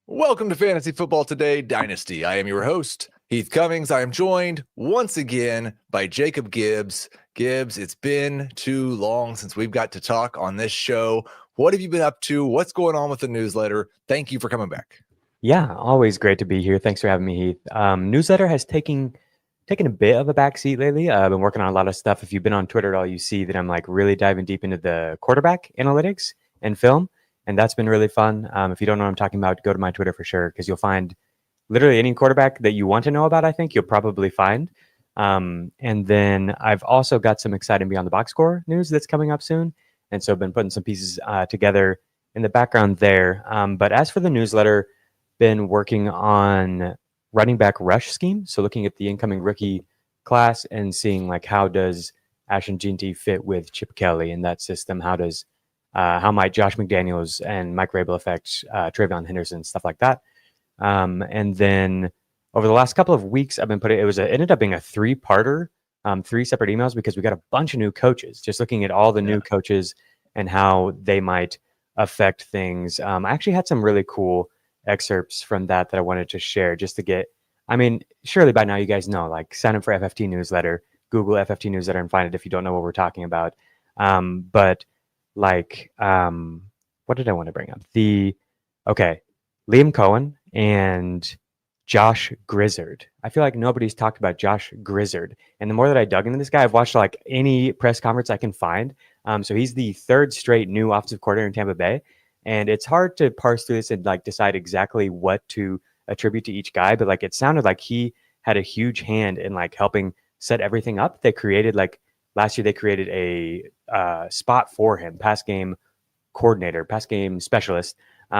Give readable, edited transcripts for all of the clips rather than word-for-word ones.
Welcome to Fantasy Football Today Dynasty. I am your host, Heath Cummings. I am joined once again by Jacob Gibbs. Gibbs, it's been too long since we've got to talk on this show. What have you been up to? What's going on with the newsletter? Thank you for coming back. Yeah, always great to be here. Thanks for having me, Heath. Newsletter has taken a bit of a backseat lately. I've been working on a lot of stuff. If you've been on Twitter at all, you see that I'm like really diving deep into the quarterback analytics and film, and that's been really fun. If you don't know what I'm talking about, go to my Twitter for sure, because you'll find literally any quarterback that you want to know about. I think you'll probably find. And then I've also got some exciting Beyond the Box Score news that's coming up soon, and so I've been putting some pieces together in the background there. But as for the newsletter, been working on running back rush scheme. So looking at the incoming rookie class and seeing like how does Ashton Jeanty fit with Chip Kelly in that system? How might Josh McDaniels and Mike Rabel affect TreVeyon Henderson, stuff like that. And then over the last couple of weeks, I've been it ended up being a 3-parter, 3 separate emails, because we got a bunch of new coaches, just looking at all the new coaches and how they might affect things. I actually had some really cool excerpts from that I wanted to share, just to get, surely by now you guys know, like, sign up for FFT newsletter, Google FFT newsletter and find it if you don't know what we're talking about. But what did I want to bring up? Liam Cohen and Josh Grizzard. I feel like nobody's talked about Josh Grizzard. And the more that I dug into this guy, I've watched like any press conference I can find. So he's the 3rd straight new offensive coordinator in Tampa Bay. And it's hard to parse through this and like decide exactly what to attribute to each guy. But like, it sounded like he had a huge hand in like helping set everything up. They created, like, last year they created a spot for him, pass game coordinator, pass game specialist,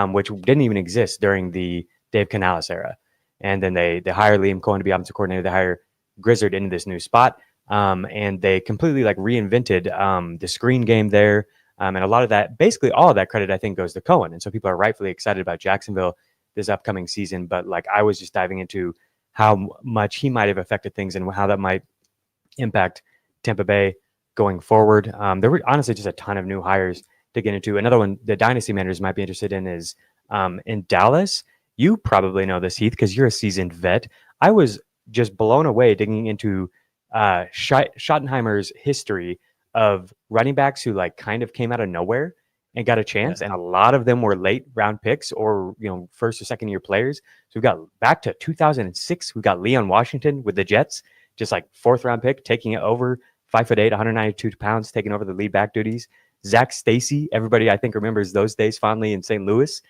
which didn't even exist during the Dave Canales era. And then they hire Liam Cohen to be offensive coordinator. They hire Grizzard into this new spot. And they completely like reinvented the screen game there. And a lot of that, basically all of that credit, I think, goes to Cohen. And so people are rightfully excited about Jacksonville this upcoming season. But like, I was just diving into how much he might have affected things and how that might impact Tampa Bay going forward. There were honestly just a ton of new hires to get into. Another one the Dynasty managers might be interested in is in Dallas. You probably know this, Heath, because you're a seasoned vet. I was just blown away digging into Schottenheimer's history of running backs who like kind of came out of nowhere and got a chance. And a lot of them were late round picks or, first or second year players. So we've got back to 2006. We've got Leon Washington with the Jets, just like 4th round pick, taking it over, 5'8", 192 pounds, taking over the lead back duties. Zach Stacy, everybody I think remembers those days fondly in St. Louis,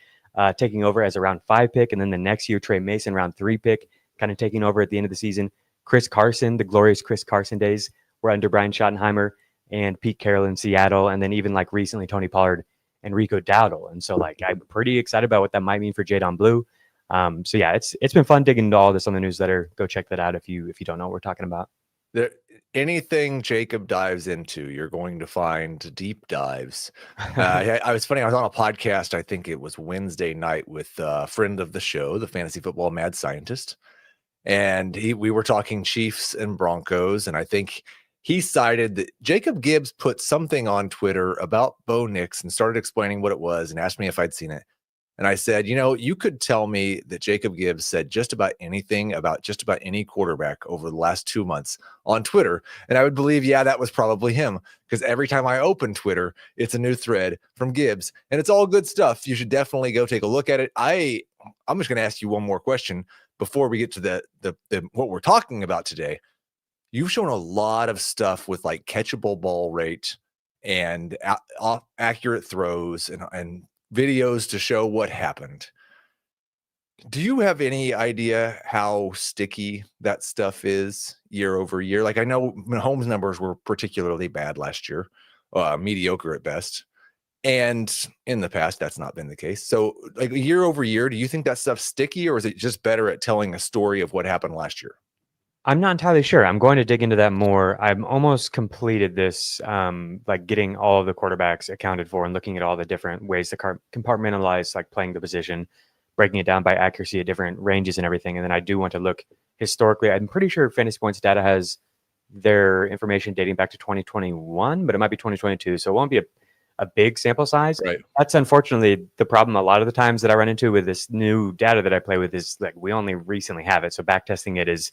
taking over as a round 5 pick. And then the next year, Trey Mason, round 3 pick, kind of taking over at the end of the season. Chris Carson, the glorious Chris Carson days were under Brian Schottenheimer and Pete Carroll in Seattle. And then even like recently, Tony Pollard and Rico Dowdle. And so like, I'm pretty excited about what that might mean for Jadon Blue. So yeah, it's been fun digging into all this on the newsletter. Go check that out if you don't know what we're talking about. Anything Jacob dives into, you're going to find deep dives. I was funny. I was on a podcast, I think it was Wednesday night, with a friend of the show, the fantasy football mad scientist. And we were talking Chiefs and Broncos. And I think he cited that Jacob Gibbs put something on Twitter about Bo Nix and started explaining what it was and asked me if I'd seen it. And I said, you could tell me that Jacob Gibbs said just about anything about just about any quarterback over the last 2 months on Twitter, and I would believe, yeah, that was probably him, because every time I open Twitter, it's a new thread from Gibbs, and it's all good stuff. You should definitely go take a look at it. I'm just going to ask you one more question before we get to the what we're talking about today. You've shown a lot of stuff with like catchable ball rate and accurate throws and videos to show what happened. Do you have any idea how sticky that stuff is year over year? Like, I know Mahomes' numbers were particularly bad last year, mediocre at best. And in the past, that's not been the case. So like year over year, do you think that stuff's sticky, or is it just better at telling a story of what happened last year? I'm not entirely sure. I'm going to dig into that more. I'm almost completed this, like getting all of the quarterbacks accounted for and looking at all the different ways to compartmentalize, like playing the position, breaking it down by accuracy at different ranges and everything. And then I do want to look historically. I'm pretty sure Fantasy Points data has their information dating back to 2021, but it might be 2022. So it won't be a big sample size. Right. That's unfortunately the problem a lot of the times that I run into with this new data that I play with is like we only recently have it. So backtesting it is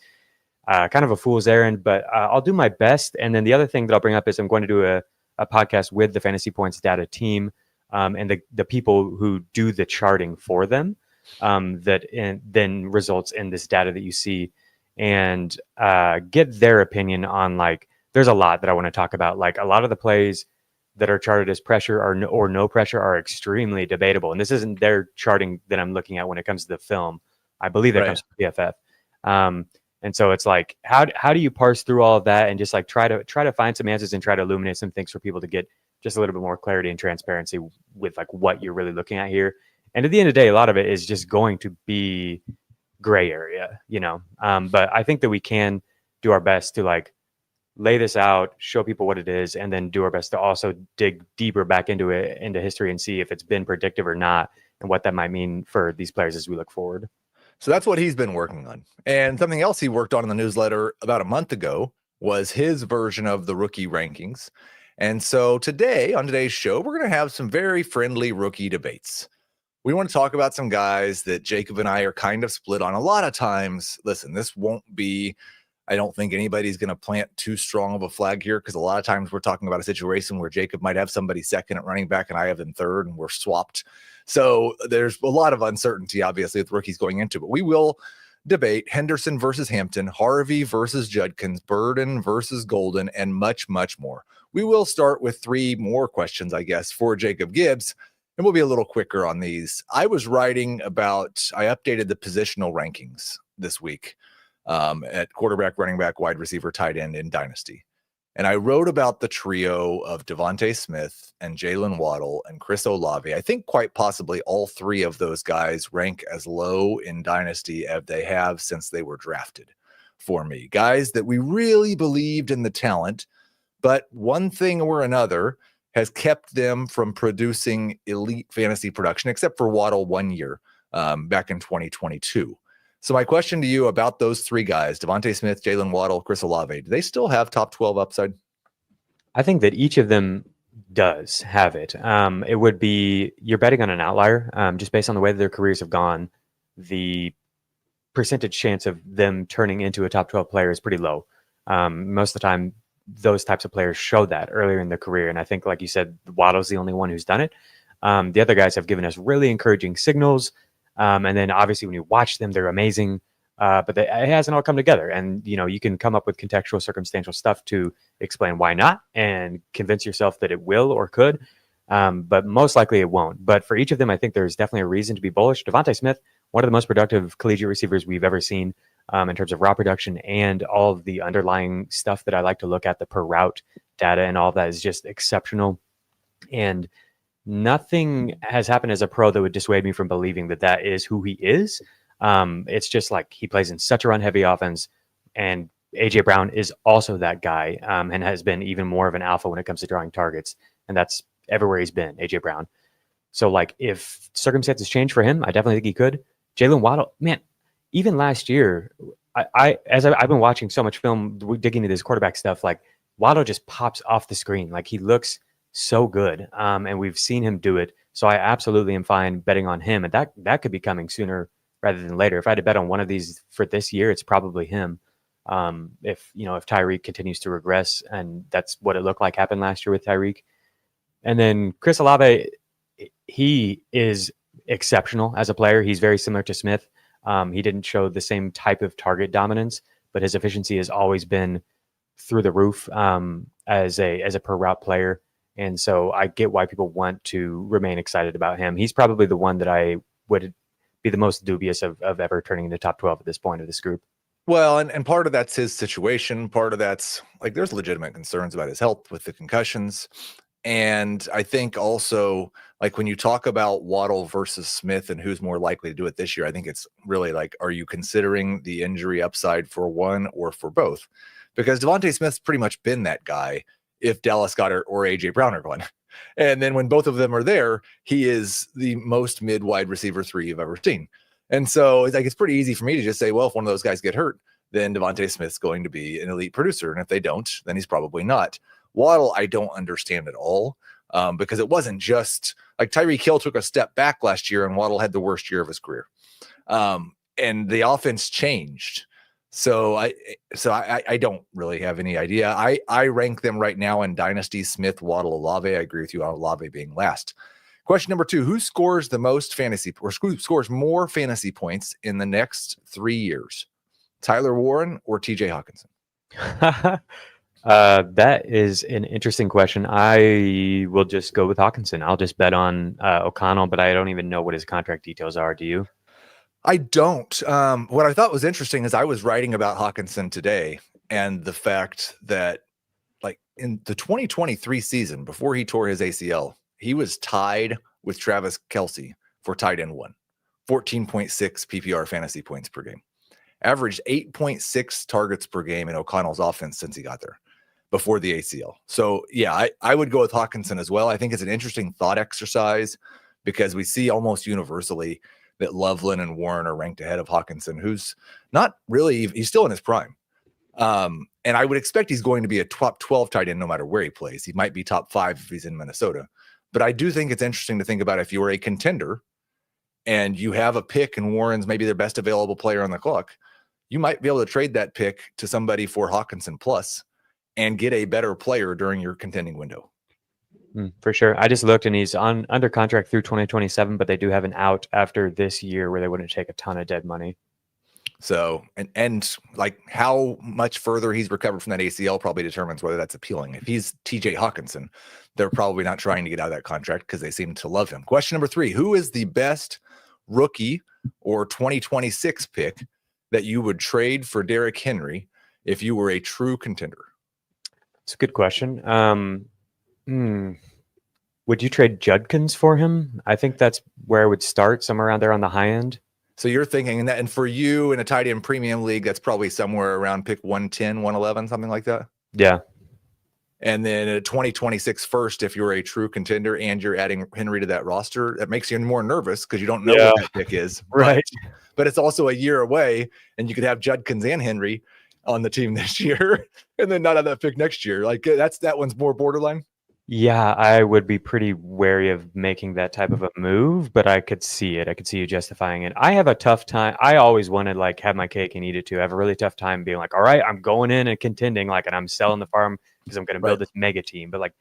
kind of a fool's errand, but I'll do my best. And then the other thing that I'll bring up is I'm going to do a podcast with the Fantasy Points data team and the people who do the charting for them then results in this data that you see and get their opinion on like, there's a lot that I want to talk about. Like a lot of the plays that are charted as pressure or no pressure are extremely debatable. And this isn't their charting that I'm looking at when it comes to the film. I believe that comes from PFF. And so it's like, how do you parse through all of that and just like try to find some answers and try to illuminate some things for people to get just a little bit more clarity and transparency with like what you're really looking at here. And at the end of the day, a lot of it is just going to be gray area, but I think that we can do our best to like lay this out, show people what it is, and then do our best to also dig deeper back into history and see if it's been predictive or not and what that might mean for these players as we look forward. So that's what he's been working on. And something else he worked on in the newsletter about a month ago was his version of the rookie rankings. And so today, on today's show, we're going to have some very friendly rookie debates. We want to talk about some guys that Jacob and I are kind of split on. A lot of times, listen, this won't be, I don't think anybody's going to plant too strong of a flag here because a lot of times we're talking about a situation where Jacob might have somebody second at running back and I have them third and we're swapped. So there's a lot of uncertainty, obviously, with rookies going into, but we will debate Henderson versus Hampton, Harvey versus Judkins, Burden versus Golden, and much, much more. We will start with 3 more questions, I guess, for Jacob Gibbs, and we'll be a little quicker on these. I updated the positional rankings this week at quarterback, running back, wide receiver, tight end in Dynasty. And I wrote about the trio of Devontae Smith and Jalen Waddle and Chris Olave. I think quite possibly all 3 of those guys rank as low in Dynasty as they have since they were drafted for me. Guys that we really believed in the talent, but one thing or another has kept them from producing elite fantasy production, except for Waddle 1 year back in 2022. So my question to you about those 3 guys, Devontae Smith, Jalen Waddle, Chris Olave, do they still have top 12 upside? I think that each of them does have it. It would be, you're betting on an outlier, just based on the way that their careers have gone. The percentage chance of them turning into a top 12 player is pretty low. Most of the time, those types of players show that earlier in their career. And I think, like you said, Waddle's the only one who's done it. The other guys have given us really encouraging signals. And then obviously when you watch them, they're amazing, but it hasn't all come together. And, you can come up with contextual, circumstantial stuff to explain why not and convince yourself that it will or could, but most likely it won't. But for each of them, I think there's definitely a reason to be bullish. Devontae Smith, one of the most productive collegiate receivers we've ever seen in terms of raw production and all of the underlying stuff that I like to look at, the per route data and all of that is just exceptional. And nothing has happened as a pro that would dissuade me from believing that that is who he is. It's just like he plays in such a run-heavy offense, and A.J. Brown is also that guy and has been even more of an alpha when it comes to drawing targets, and that's everywhere he's been, A.J. Brown. So, like, if circumstances change for him, I definitely think he could. Jalen Waddle, man, even last year, I've been watching so much film, digging into this quarterback stuff, like, Waddle just pops off the screen. Like, he looks so good, and we've seen him do it. So I absolutely am fine betting on him, and that could be coming sooner rather than later. If I had to bet on one of these for this year, it's probably him. If Tyreek continues to regress, and that's what it looked like happened last year with Tyreek. And then Chris Olave, he is exceptional as a player. He's very similar to Smith. He didn't show the same type of target dominance, but his efficiency has always been through the roof as a per route player. And so I get why people want to remain excited about him. He's probably the one that I would be the most dubious of ever turning into top 12 at this point of this group. Well, and part of that's his situation. Part of that's like there's legitimate concerns about his health with the concussions. And I think also, like, when you talk about Waddle versus Smith and who's more likely to do it this year, I think it's really like, are you considering the injury upside for one or for both? Because Devontae Smith's pretty much been that guy if Dallas Goedert or A.J. Brown are going. And then when both of them are there, he is the most mid-wide receiver 3 you've ever seen. And so it's pretty easy for me to just say, well, if one of those guys get hurt, then Devontae Smith's going to be an elite producer. And if they don't, then he's probably not. Waddle, I don't understand at all. because it wasn't just like Tyreek Hill took a step back last year and Waddle had the worst year of his career. And the offense changed. So I don't really have any idea. I rank them right now in Dynasty: Smith, Waddle, Olave. I agree with you on Olave being last. Question number 2, who scores the most fantasy or who scores more fantasy points in the next 3 years? Tyler Warren or TJ Hawkinson? That is an interesting question. I will just go with Hawkinson. I'll just bet on O'Connell, but I don't even know what his contract details are. Do you? I don't. What I thought was interesting is I was writing about Hawkinson today and the fact that like in the 2023 season, before he tore his ACL, he was tied with Travis Kelce for tight end 1, 14.6 PPR fantasy points per game, averaged 8.6 targets per game in O'Connell's offense since he got there before the ACL. So yeah, I would go with Hawkinson as well. I think it's an interesting thought exercise because we see almost universally that Loveland and Warren are ranked ahead of Hawkinson, who's not really, he's still in his prime. And I would expect he's going to be a top 12 tight end no matter where he plays. He might be top 5 if he's in Minnesota. But I do think it's interesting to think about if you were a contender and you have a pick and Warren's maybe their best available player on the clock, you might be able to trade that pick to somebody for Hawkinson plus and get a better player during your contending window. For sure. I just looked and he's under contract through 2027, but they do have an out after this year where they wouldn't take a ton of dead money. So, and like how much further he's recovered from that ACL probably determines whether that's appealing. If he's TJ Hawkinson, they're probably not trying to get out of that contract because they seem to love him. Question number 3, who is the best rookie or 2026 pick that you would trade for Derrick Henry if you were a true contender? It's a good question. Would you trade Judkins for him? I think that's where I would start, somewhere around there on the high end. So you're thinking that, and for you in a tight end premium league, that's probably somewhere around pick 110, 111, something like that. Yeah. And then a 2026 first, if you're a true contender and you're adding Henry to that roster, that makes you more nervous because you don't know what that pick is. Right. But it's also a year away, and you could have Judkins and Henry on the team this year and then not have that pick next year. Like that one's more borderline. Yeah, I would be pretty wary of making that type of a move, but I could see it. I could see you justifying it. I have a tough time. I always wanted like have my cake and eat it too. I have a really tough time being like, all right, I'm going in and contending, like, and I'm selling the farm because I'm going to build this mega team. But like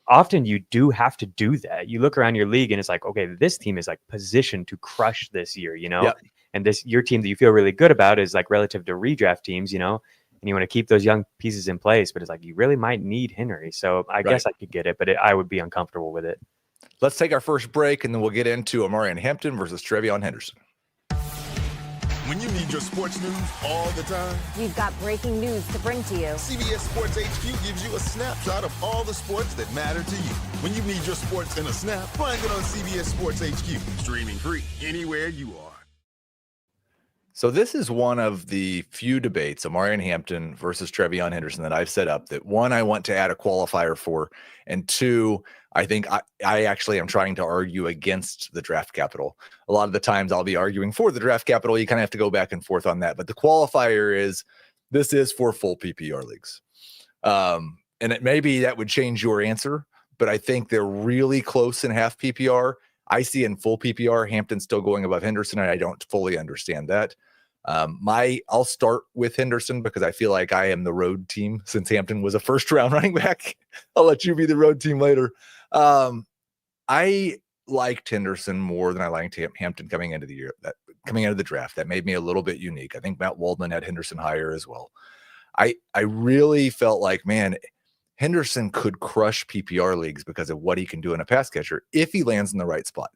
often you do have to do that. You look around your league and it's like, okay, this team is like positioned to crush this year, you know? Yep. And your team that you feel really good about is like relative to redraft teams, you know? And you want to keep those young pieces in place, but it's like you really might need Henry. So I guess I could get it, but I would be uncomfortable with it. Let's take our first break, and then we'll get into Omarion Hampton versus TreVeyon Henderson. When you need your sports news all the time, we've got breaking news to bring to you. CBS Sports HQ gives you a snapshot of all the sports that matter to you. When you need your sports in a snap, find it on CBS Sports HQ, streaming free anywhere you are. So this is one of the few debates, Omarion Hampton versus TreVeyon Henderson, that I've set up that one, I want to add a qualifier for, and two, I think I actually am trying to argue against the draft capital. A lot of the times I'll be arguing for the draft capital. You kind of have to go back and forth on that. But the qualifier is this is for full PPR leagues. And it maybe that would change your answer, but I think they're really close in half PPR. I see in full PPR, Hampton still going above Henderson, and I don't fully understand that. I'll start with Henderson because I feel like I am the road team since Hampton was a first round running back. I'll let you be the road team later. I liked Henderson more than I liked Hampton coming into the draft. That made me a little bit unique. I think Matt Waldman had Henderson higher as well. I really felt like, man, Henderson could crush PPR leagues because of what he can do in a pass catcher if he lands in the right spot.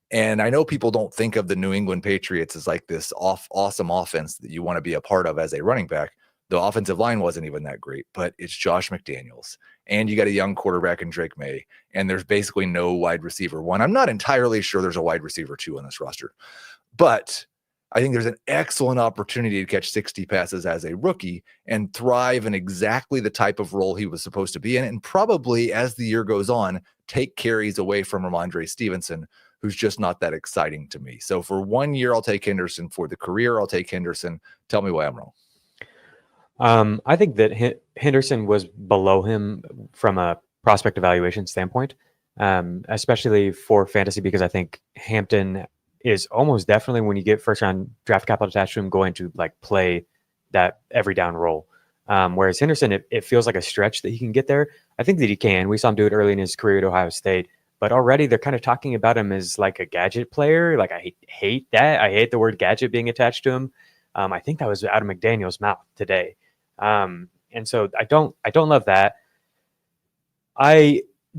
And I know people don't think of the New England Patriots as like this awesome offense that you want to be a part of as a running back. The offensive line wasn't even that great, but it's Josh McDaniels. And you got a young quarterback in Drake May. And there's basically no wide receiver 1. I'm not entirely sure there's a wide receiver 2 on this roster. But I think there's an excellent opportunity to catch 60 passes as a rookie and thrive in exactly the type of role he was supposed to be in. And probably as the year goes on, take carries away from Ramondre Stevenson, who's just not that exciting to me. So for 1 year, I'll take Henderson. For the career, I'll take Henderson. Tell me why I'm wrong. I think that Henderson was below him from a prospect evaluation standpoint. especially for fantasy, because I think Hampton is almost definitely, when you get first round draft capital attached to him, going to like play that every down role. Whereas Henderson, it feels like a stretch that he can get there. I think that he can. We saw him do it early in his career at Ohio State, but already they're kind of talking about him as like a gadget player. Like I hate that. I hate the word gadget being attached to him. I think that was out of McDaniel's mouth today. And so I don't love that.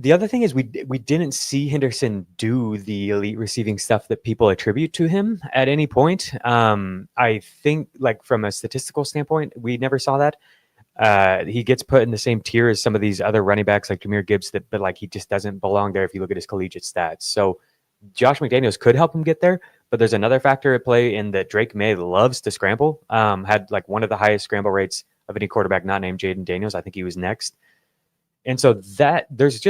The other thing is we didn't see Henderson do the elite receiving stuff that people attribute to him at any point. I think, like, from a statistical standpoint, we never saw that. He gets put in the same tier as some of these other running backs like Jahmyr Gibbs, but like he just doesn't belong there if you look at his collegiate stats. So Josh McDaniels could help him get there, but there's another factor at play in that Drake May loves to scramble. Had like one of the highest scramble rates of any quarterback not named Jaden Daniels. I think he was next. And so that there's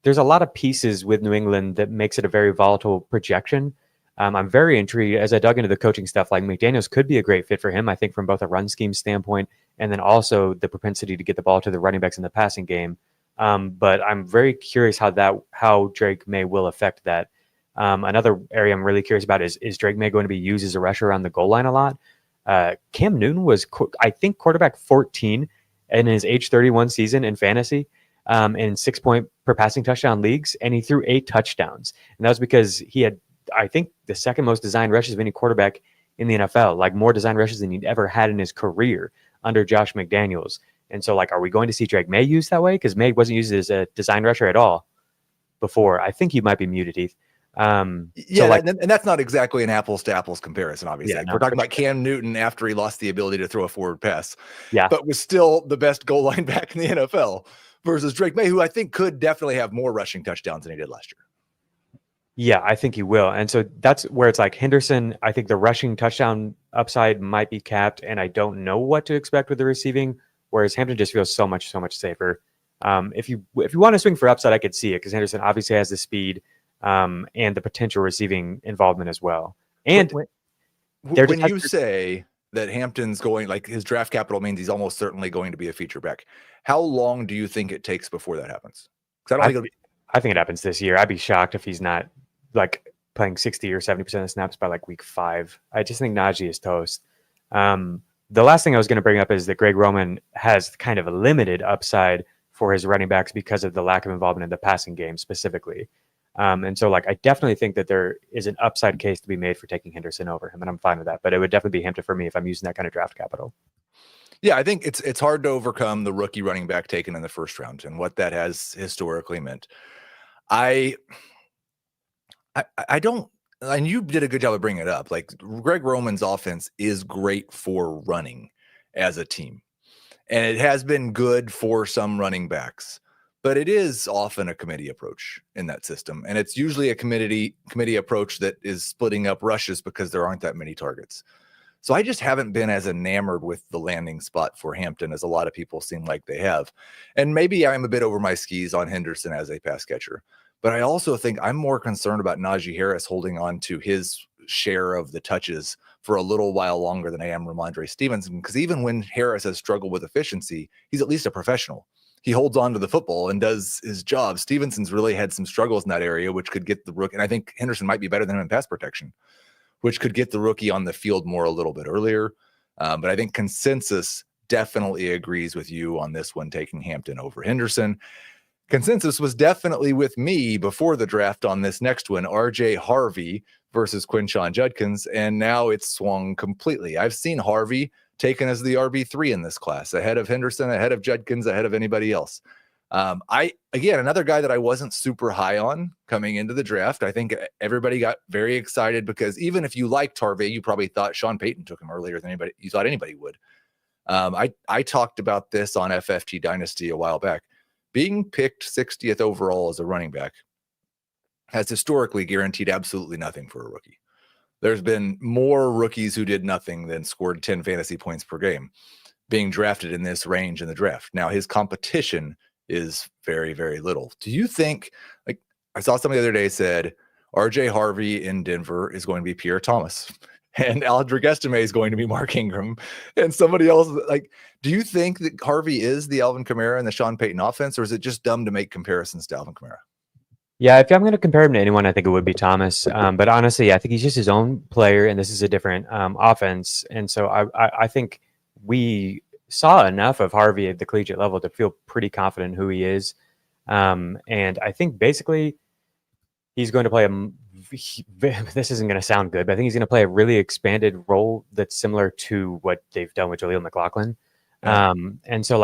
a lot of pieces with New England that makes it a very volatile projection. I'm very intrigued as I dug into the coaching stuff. Like McDaniels could be a great fit for him, I think, from both a run scheme standpoint and then also the propensity to get the ball to the running backs in the passing game. But I'm very curious how Drake May will affect that. Another area I'm really curious about is Drake May going to be used as a rusher around the goal line a lot? Cam Newton was, I think, quarterback 14 in his age 31 season in fantasy. In 6 point per passing touchdown leagues, and he threw 8 touchdowns. And that was because he had, I think, the second most designed rushes of any quarterback in the NFL, like more designed rushes than he'd ever had in his career under Josh McDaniels. And so, like, are we going to see Drake May used that way? Because May wasn't used as a design rusher at all before. I think he might be muted, Heath. And that's not exactly an apples to apples comparison, obviously. Yeah, no, we're talking about Cam Newton after he lost the ability to throw a forward pass, yeah, but was still the best goal line back in the NFL. Versus Drake May, who I think could definitely have more rushing touchdowns than he did last year. Yeah, I think he will. And so that's where it's like Henderson, I think the rushing touchdown upside might be capped, and I don't know what to expect with the receiving, whereas Hampton just feels so much safer. If you want to swing for upside, I could see it because Henderson obviously has the speed and the potential receiving involvement as well. And when you say that Hampton's going, like, his draft capital means he's almost certainly going to be a feature back, how long do you think it takes before that happens? I think it happens this year. I'd be shocked if he's not like playing 60 or 70% of the snaps by like week 5. I just think Najee is toast. The last thing I was going to bring up is that Greg Roman has kind of a limited upside for his running backs because of the lack of involvement in the passing game specifically. And so, like, I definitely think that there is an upside case to be made for taking Henderson over him, and I'm fine with that. But it would definitely be Hampton for me if I'm using that kind of draft capital. Yeah, I think it's hard to overcome the rookie running back taken in the first round and what that has historically meant. I don't, and you did a good job of bringing it up. Like, Greg Roman's offense is great for running as a team, and it has been good for some running backs, but it is often a committee approach in that system, and it's usually a committee approach that is splitting up rushes because there aren't that many targets. So I just haven't been as enamored with the landing spot for Hampton as a lot of people seem like they have. And maybe I'm a bit over my skis on Henderson as a pass catcher, but I also think I'm more concerned about Najee Harris holding on to his share of the touches for a little while longer than I am Ramondre Stevenson, because even when Harris has struggled with efficiency, he's at least a professional. He holds on to the football and does his job. Stevenson's really had some struggles in that area, which could get the rookie. And I think Henderson might be better than him in pass protection, which could get the rookie on the field more a little bit earlier. But I think consensus definitely agrees with you on this one, taking Hampton over Henderson. Consensus was definitely with me before the draft on this next one, RJ Harvey versus Quinshon Judkins, and now it's swung completely. I've seen Harvey taken as the RB3 in this class, ahead of Henderson, ahead of Judkins, ahead of anybody else. Again, another guy that I wasn't super high on coming into the draft. I think everybody got very excited because even if you liked Harvey, you probably thought Sean Payton took him earlier than you thought anybody would. I talked about this on FFT Dynasty a while back. Being picked 60th overall as a running back has historically guaranteed absolutely nothing for a rookie. There's been more rookies who did nothing than scored 10 fantasy points per game being drafted in this range in the draft. Now, his competition is very, very little. Do you think, like, I saw somebody the other day said RJ Harvey in Denver is going to be Pierre Thomas and Aldrick Estime is going to be Mark Ingram, and somebody else, like, do you think that Harvey is the Alvin Kamara and the Sean Payton offense, or is it just dumb to make comparisons to Alvin Kamara? Yeah, if I'm going to compare him to anyone, I think it would be Thomas. But honestly, I think he's just his own player, and this is a different offense. And so I think we saw enough of Harvey at the collegiate level to feel pretty confident in who he is. And I think basically he's going to play this isn't going to sound good, but I think he's going to play a really expanded role that's similar to what they've done with Jaleel McLaughlin. Yeah. And so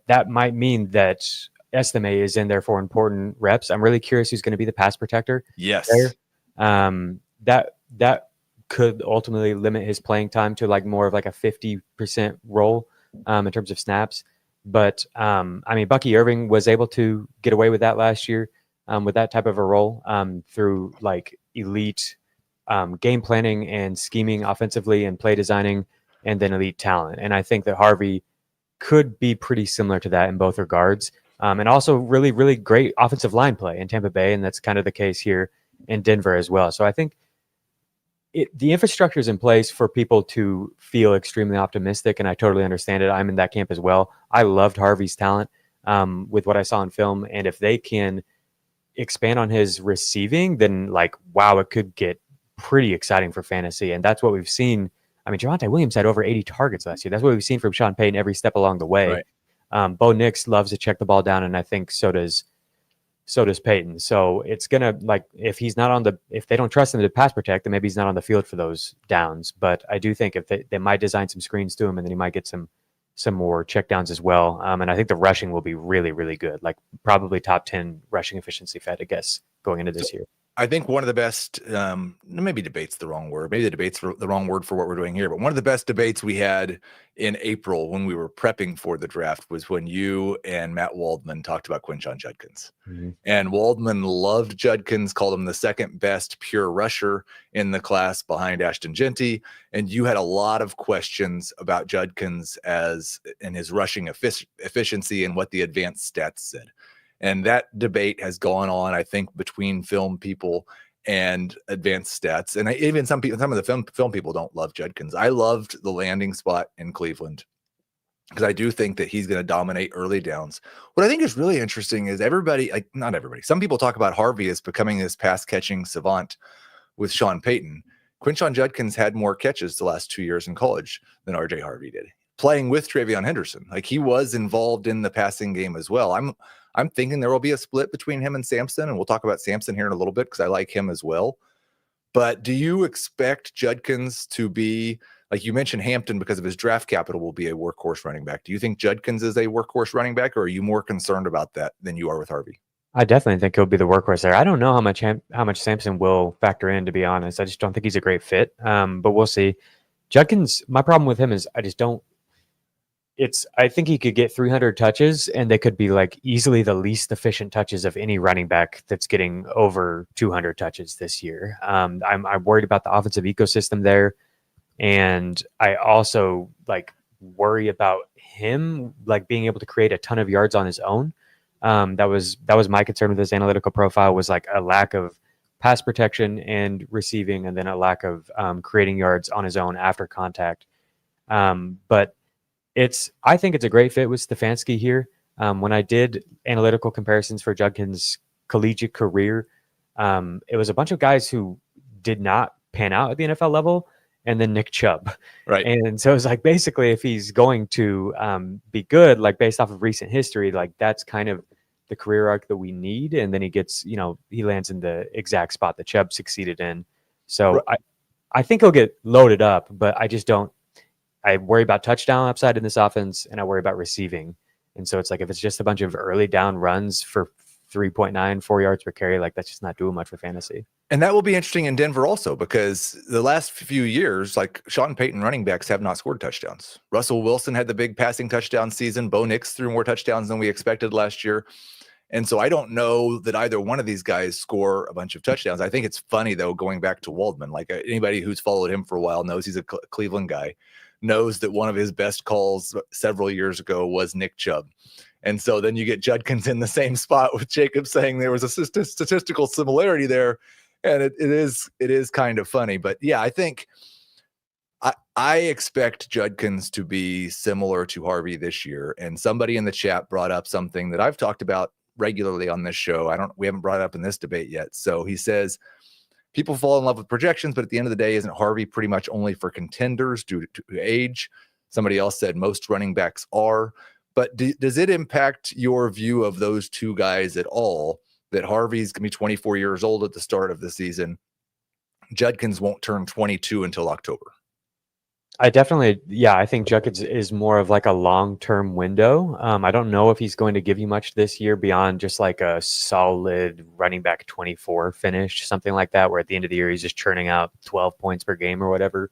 that might mean that Estime is in there for important reps. I'm really curious who's going to be the pass protector. Yes. There. That could ultimately limit his playing time to like more of like a 50% role in terms of snaps. But I mean, Bucky Irving was able to get away with that last year with that type of a role through like elite game planning and scheming offensively and play designing, and then elite talent. And I think that Harvey could be pretty similar to that in both regards. And also really, really great offensive line play in Tampa Bay. And that's kind of the case here in Denver as well. So I think the infrastructure is in place for people to feel extremely optimistic. And I totally understand it. I'm in that camp as well. I loved Harvey's talent with what I saw in film. And if they can expand on his receiving, then like, wow, it could get pretty exciting for fantasy. And that's what we've seen. I mean, Javonte Williams had over 80 targets last year. That's what we've seen from Sean Payton every step along the way. Right. Bo Nix loves to check the ball down, and I think so does Payton. So it's gonna like if they don't trust him to pass protect, then maybe he's not on the field for those downs. But I do think if they might design some screens to him, and then he might get some more check downs as well. And I think the rushing will be really, really good. Like probably top 10 rushing efficiency Fed, I guess, going into this year. I think one of the best, maybe debate's the wrong word. Maybe the debate's the wrong word for what we're doing here. But one of the best debates we had in April when we were prepping for the draft was when you and Matt Waldman talked about Quinshon Judkins. Mm-hmm. And Waldman loved Judkins, called him the second best pure rusher in the class behind Ashton Genty. And you had a lot of questions about Judkins and his rushing efficiency and what the advanced stats said. And that debate has gone on, I think, between film people and advanced stats. And even some of the film people don't love Judkins. I loved the landing spot in Cleveland because I do think that he's going to dominate early downs. What I think is really interesting is not everybody. Some people talk about Harvey as becoming this pass catching savant with Sean Payton. Quinshon Judkins had more catches the last 2 years in college than RJ Harvey did, playing with TreVeyon Henderson. Like he was involved in the passing game as well. I'm thinking there will be a split between him and Sampson, and we'll talk about Sampson here in a little bit because I like him as well. But do you expect Judkins to be, like you mentioned, Hampton because of his draft capital will be a workhorse running back? Do you think Judkins is a workhorse running back, or are you more concerned about that than you are with Harvey? I definitely think he'll be the workhorse there. I don't know how much Sampson will factor in, to be honest. I just don't think he's a great fit, but we'll see. Judkins, my problem with him is I think he could get 300 touches, and they could be like easily the least efficient touches of any running back that's getting over 200 touches this year. I'm worried about the offensive ecosystem there, and I also like worry about him like being able to create a ton of yards on his own. That was my concern with his analytical profile, was like a lack of pass protection and receiving, and then a lack of creating yards on his own after contact. But I think it's a great fit with Stefanski here. When I did analytical comparisons for Judkins' collegiate career, it was a bunch of guys who did not pan out at the NFL level, and then Nick Chubb. Right. And so it's like basically if he's going to be good, like based off of recent history, like that's kind of the career arc that we need. And then he gets, he lands in the exact spot that Chubb succeeded in. So right. I think he'll get loaded up, but I worry about touchdown upside in this offense, and I worry about receiving. And so it's like if it's just a bunch of early down runs for 3.94 yards per carry, like that's just not doing much for fantasy. And that will be interesting in Denver also, because the last few years, like Sean Payton running backs have not scored touchdowns. Russell Wilson had the big passing touchdown season. Bo Nix threw more touchdowns than we expected last year. And so I don't know that either one of these guys score a bunch of touchdowns. I think it's funny, though, going back to Waldman, like anybody who's followed him for a while knows he's a Cleveland guy, knows that one of his best calls several years ago was Nick Chubb. And so then you get Judkins in the same spot with Jacob saying there was a statistical similarity there. And it is kind of funny. But yeah, I think I expect Judkins to be similar to Harvey this year. And somebody in the chat brought up something that I've talked about regularly on this show. We haven't brought it up in this debate yet. So he says, people fall in love with projections, but at the end of the day, isn't Harvey pretty much only for contenders due to age? Somebody else said most running backs are. But does it impact your view of those two guys at all, that Harvey's going to be 24 years old at the start of the season? Judkins won't turn 22 until October. I think Judkins is more of like a long-term window. I don't know if he's going to give you much this year beyond just like a solid running back 24 finish, something like that, where at the end of the year, he's just churning out 12 points per game or whatever.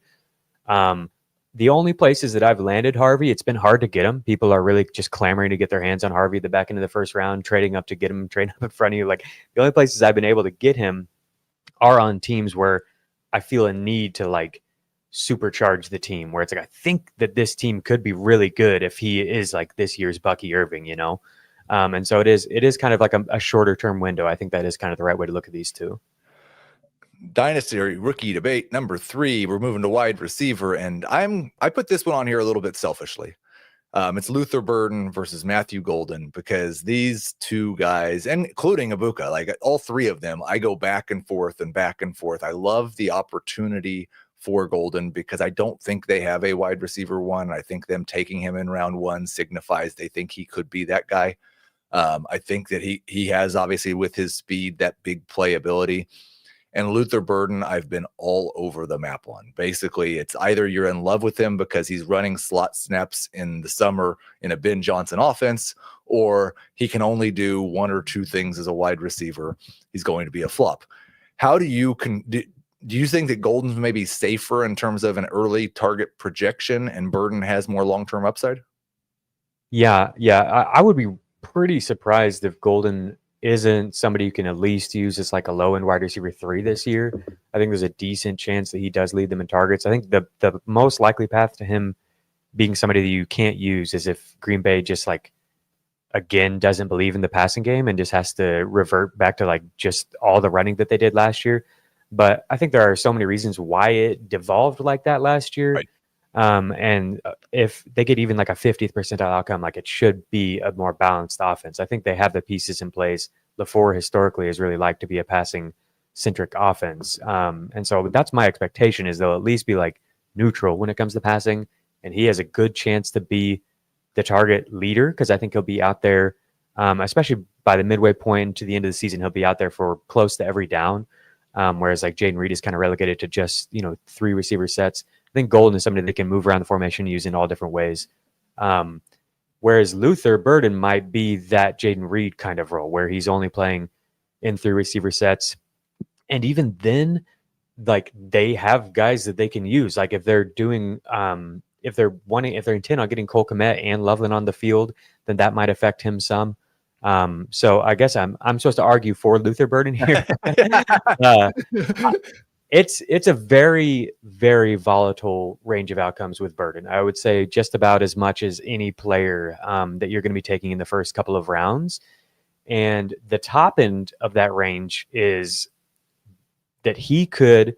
The only places that I've landed Harvey, it's been hard to get him. People are really just clamoring to get their hands on Harvey at the back end of the first round, trading up to get him, trading up in front of you. Like, the only places I've been able to get him are on teams where I feel a need to like supercharge the team, where it's like, I think that this team could be really good if he is like this year's Bucky Irving, you know? And so it is kind of like a shorter term window. I think that is kind of the right way to look at these two. Dynasty Rookie Debate number 3. We're moving to wide receiver, and I put this one on here a little bit selfishly. It's Luther Burden versus Matthew Golden, because these two guys, and including Ibuka, like all three of them, I go back and forth and back and forth. I love the opportunity for Golden because I don't think they have a wide receiver one. I think them taking him in round 1 signifies they think he could be that guy. I think that he has, obviously, with his speed, that big playability. And Luther Burden, I've been all over the map on. Basically, it's either you're in love with him because he's running slot snaps in the summer in a Ben Johnson offense, or he can only do 1 or 2 things as a wide receiver. He's going to be a flop. How do you do you think that Golden's maybe safer in terms of an early target projection and Burden has more long-term upside? Yeah. I would be pretty surprised if Golden isn't somebody you can at least use as like a low-end wide receiver 3 this year. I think there's a decent chance that he does lead them in targets. I think the most likely path to him being somebody that you can't use is if Green Bay just like, again, doesn't believe in the passing game and just has to revert back to like just all the running that they did last year. But I think there are so many reasons why it devolved like that last year. Right. And if they get even like a 50th percentile outcome, like it should be a more balanced offense. I think they have the pieces in place. LaFleur historically has really liked to be a passing centric offense. And so that's my expectation, is they'll at least be like neutral when it comes to passing. And he has a good chance to be the target leader, because I think he'll be out there, especially by the midway point to the end of the season, he'll be out there for close to every down. Whereas like Jaden Reed is kind of relegated to just, 3 receiver sets. I think Golden is somebody that can move around the formation and use in all different ways. Whereas Luther Burden might be that Jaden Reed kind of role where he's only playing in 3 receiver sets. And even then, like, they have guys that they can use. Like if they're doing, if they're intent on getting Cole Kmet and Loveland on the field, then that might affect him some. So I guess I'm supposed to argue for Luther Burden here. It's a very, very volatile range of outcomes with Burden. I would say just about as much as any player that you're going to be taking in the first couple of rounds. And the top end of that range is that he could,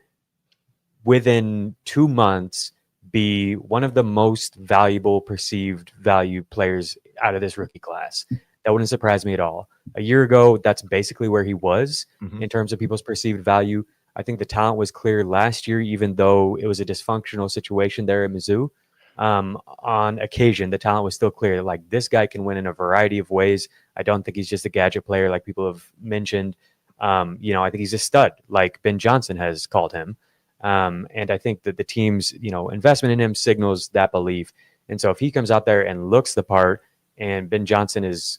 within 2 months, be one of the most valuable perceived value players out of this rookie class. That wouldn't surprise me at all. A year ago, that's basically where he was in terms of people's perceived value. I think the talent was clear last year, even though it was a dysfunctional situation there at Mizzou. On occasion, the talent was still clear. Like, this guy can win in a variety of ways. I don't think he's just a gadget player like people have mentioned. I think he's a stud, like Ben Johnson has called him. And I think that the team's, investment in him signals that belief. And so if he comes out there and looks the part, and Ben Johnson is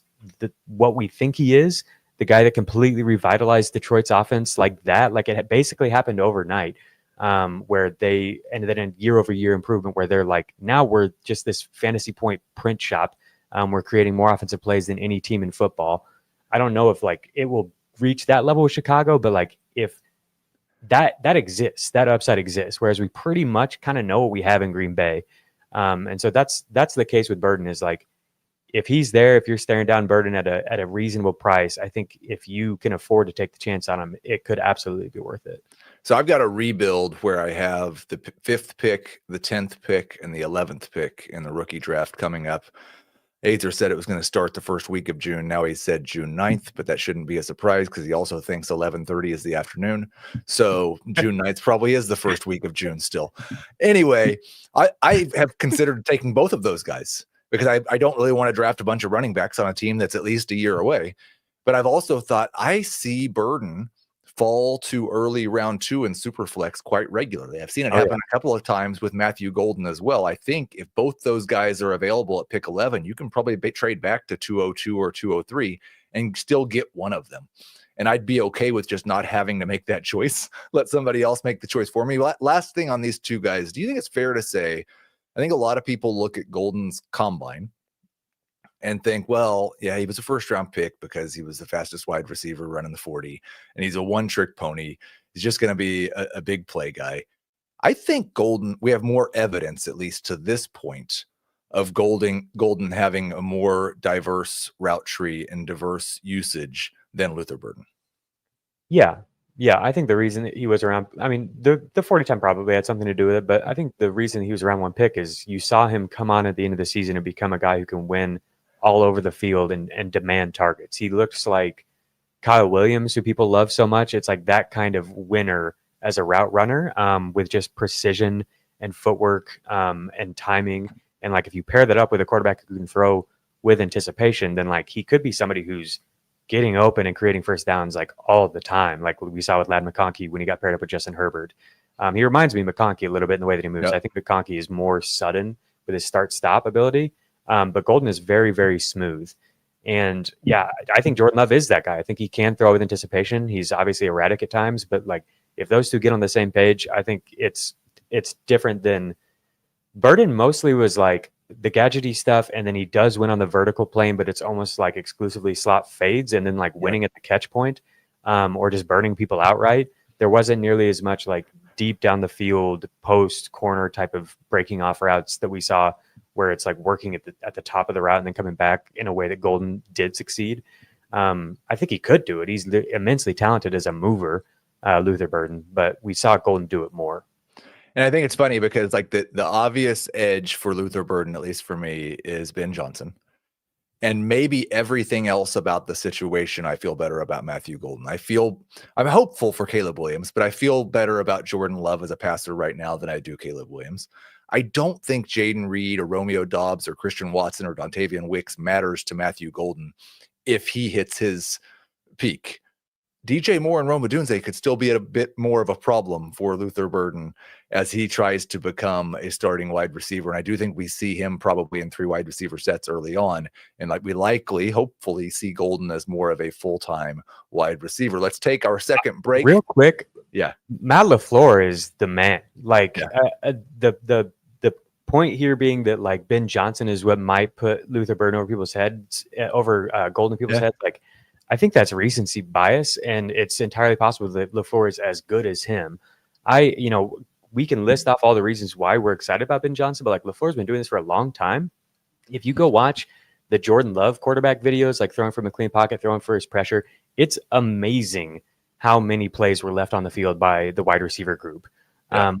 what we think he is, the guy that completely revitalized Detroit's offense like that, like it had basically happened overnight, where they ended in a year-over-year improvement where they're like, now we're just this fantasy point print shop. We're creating more offensive plays than any team in football. I don't know if like it will reach that level with Chicago, but like if that exists, that upside exists, whereas we pretty much kind of know what we have in Green Bay. And so that's the case with Burden, is like, if he's there, if you're staring down Burden at a reasonable price, I think if you can afford to take the chance on him, it could absolutely be worth it. So I've got a rebuild where I have the 5th pick, the 10th pick, and the 11th pick in the rookie draft coming up. Aether said it was going to start the first week of June. Now he said June 9th, but that shouldn't be a surprise because he also thinks 11:30 is the afternoon. So June 9th probably is the first week of June still. Anyway, I have considered taking both of those guys because I don't really want to draft a bunch of running backs on a team that's at least a year away. But I've also thought I see Burden fall to early round 2 in Superflex quite regularly. I've seen it happen a couple of times with Matthew Golden as well. I think if both those guys are available at pick 11, you can probably trade back to 202 or 203 and still get one of them. And I'd be okay with just not having to make that choice. Let somebody else make the choice for me. Last thing on these two guys, do you think it's fair to say, I think a lot of people look at Golden's combine and think, well, yeah, he was a first-round pick because he was the fastest wide receiver running the 40, and he's a one-trick pony. He's just going to be a big play guy. I think Golden, we have more evidence, at least to this point, of Golden having a more diverse route tree and diverse usage than Luther Burden. Yeah. I think the reason that he was around, I mean, the 40 time probably had something to do with it, but I think the reason he was around one pick is you saw him come on at the end of the season and become a guy who can win all over the field and demand targets. He looks like Kyle Williams, who people love so much. It's like that kind of winner as a route runner, with just precision and footwork, and timing. And like, if you pair that up with a quarterback who can throw with anticipation, then like he could be somebody who's getting open and creating first downs like all the time. Like we saw with Ladd McConkey when he got paired up with Justin Herbert. He reminds me of McConkey a little bit in the way that he moves. Yep. I think McConkey is more sudden with his start-stop ability. But Golden is very, very smooth. And yeah, I think Jordan Love is that guy. I think he can throw with anticipation. He's obviously erratic at times, but like if those two get on the same page, I think it's different than Burden. Mostly was like the gadgety stuff, and then he does win on the vertical plane, but it's almost like exclusively slot fades and then like winning at the catch point, or just burning people outright. There wasn't nearly as much like deep down the field post corner type of breaking off routes that we saw, where it's like working at the top of the route and then coming back in a way that Golden did succeed. I think he could do it. He's immensely talented as a mover, Luther Burden, but we saw Golden do it more. And I think it's funny because like the obvious edge for Luther Burden, at least for me, is Ben Johnson. And maybe everything else about the situation, I feel better about Matthew Golden. I'm hopeful for Caleb Williams, but I feel better about Jordan Love as a passer right now than I do Caleb Williams. I don't think Jaden Reed or Romeo Doubs or Christian Watson or Dontavian Wicks matters to Matthew Golden if he hits his peak. DJ Moore and Rome Odunze could still be a bit more of a problem for Luther Burden as he tries to become a starting wide receiver. And I do think we see him probably in 3 wide receiver sets early on. And like we hopefully see Golden as more of a full-time wide receiver. Let's take our second break. Real quick. Yeah. Matt LaFleur is the man. Like the point here being that like Ben Johnson is what might put Luther Burden over people's heads, over Golden people's heads. Like, I think that's recency bias, and it's entirely possible that LaFleur is as good as him. We can list off all the reasons why we're excited about Ben Johnson, but like LaFleur's been doing this for a long time. If you go watch the Jordan Love quarterback videos, like throwing from a clean pocket, throwing for his pressure, it's amazing how many plays were left on the field by the wide receiver group. Yeah.